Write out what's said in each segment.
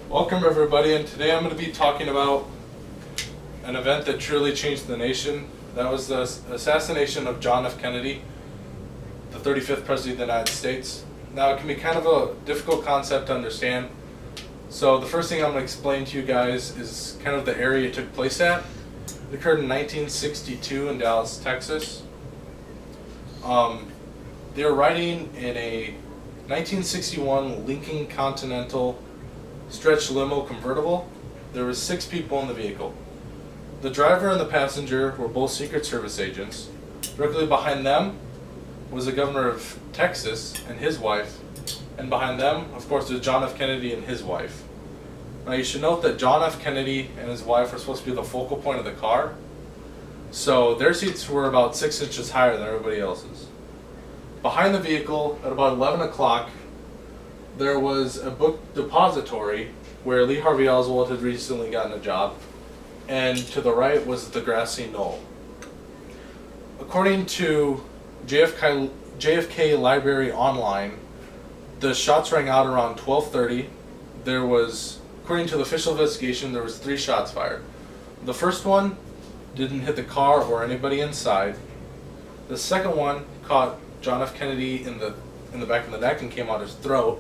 Welcome everybody, and today I'm going to be talking about an event that truly changed the nation. That was the assassination of John F. Kennedy, the 35th President of the United States. Now it can be kind of a difficult concept to understand, so the first thing I'm going to explain to you guys is kind of the area it took place at. It occurred in 1962 in Dallas, Texas. They were riding in a 1961 Lincoln Continental stretch limo convertible. There were 6 people in the vehicle. The driver and the passenger were both Secret Service agents. Directly behind them was the governor of Texas and his wife, and behind them, of course, was John F. Kennedy and his wife. Now you should note that John F. Kennedy and his wife were supposed to be the focal point of the car, so their seats were about 6 inches higher than everybody else's. Behind the vehicle, at about 11 o'clock, there was a book depository where Lee Harvey Oswald had recently gotten a job, and to the right was the grassy knoll. According to JFK Library Online, the shots rang out around 12:30. There was, according to the official investigation, there was 3 shots fired. The first one didn't hit the car or anybody inside. The second one caught John F. Kennedy in the back of the neck and came out his throat.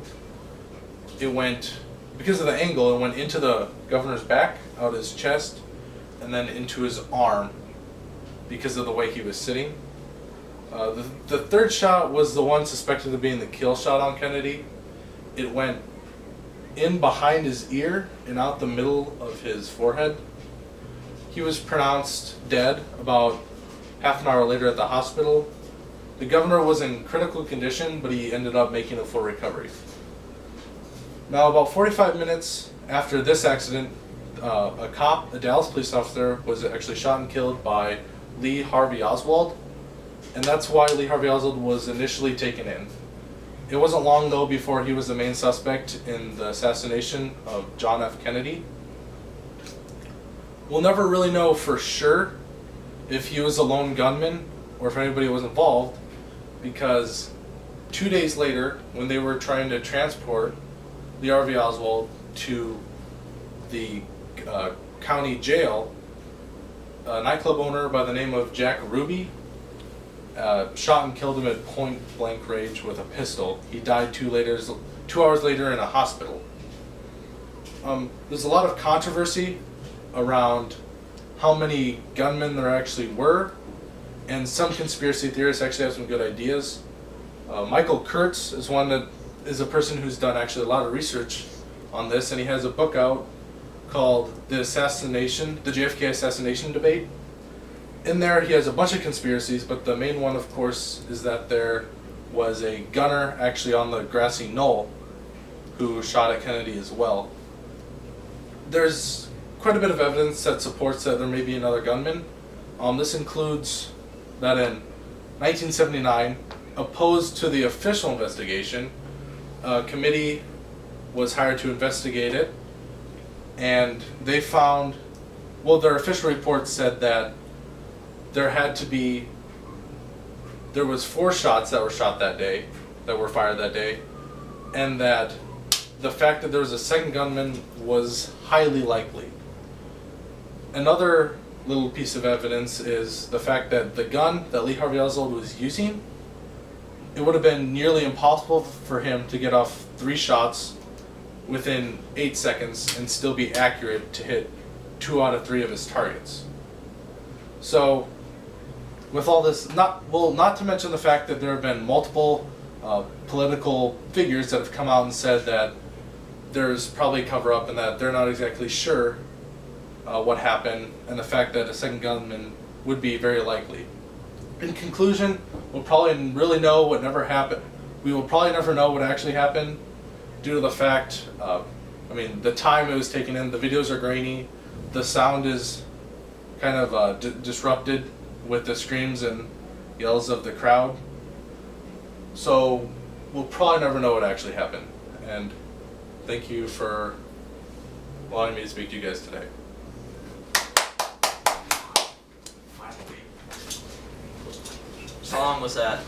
It went, because of the angle, it went into the governor's back, out his chest, and then into his arm because of the way he was sitting. The third shot was the one suspected of being the kill shot on Kennedy. It went in behind his ear and out the middle of his forehead. He was pronounced dead about half an hour later at the hospital. The governor was in critical condition, but he ended up making a full recovery. Now, about 45 minutes after this accident, a cop, a Dallas police officer, was actually shot and killed by Lee Harvey Oswald, and that's why Lee Harvey Oswald was initially taken in. It wasn't long, though, before he was the main suspect in the assassination of John F. Kennedy. We'll never really know for sure if he was a lone gunman or if anybody was involved, because 2 days later, when they were trying to transport Lee Harvey Oswald to the county jail, a nightclub owner by the name of Jack Ruby shot and killed him at point blank range with a pistol. He died 2 hours later in a hospital. There's a lot of controversy around how many gunmen there actually were, and some conspiracy theorists actually have some good ideas. Michael Kurtz is one that is a person who's done actually a lot of research on this, and he has a book out called the JFK assassination debate. In there he has a bunch of conspiracies, but the main one, of course, is that there was a gunner actually on the grassy knoll who shot at Kennedy as well. There's quite a bit of evidence that supports that there may be another gunman. This includes that in 1979, opposed to the official investigation, a committee was hired to investigate it, and they found, well, their official report said that there was 4 shots that were shot that day, that were fired that day, and that the fact that there was a second gunman was highly likely. Another little piece of evidence is the fact that the gun that Lee Harvey Oswald was using, it would have been nearly impossible for him to get off 3 shots within 8 seconds and still be accurate to hit 2 out of 3 of his targets. So, with all this, not to mention the fact that there have been multiple political figures that have come out and said that there's probably a cover-up and that they're not exactly sure what happened, and the fact that a second gunman would be very likely. In conclusion, we'll probably really know what never happened. We will probably never know what actually happened due to the fact, the time it was taken in. The videos are grainy. The sound is kind of disrupted with the screams and yells of the crowd. So we'll probably never know what actually happened. And thank you for allowing me to speak to you guys today. How long was that?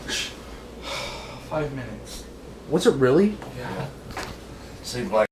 5 minutes. Was it really? Yeah. Seems like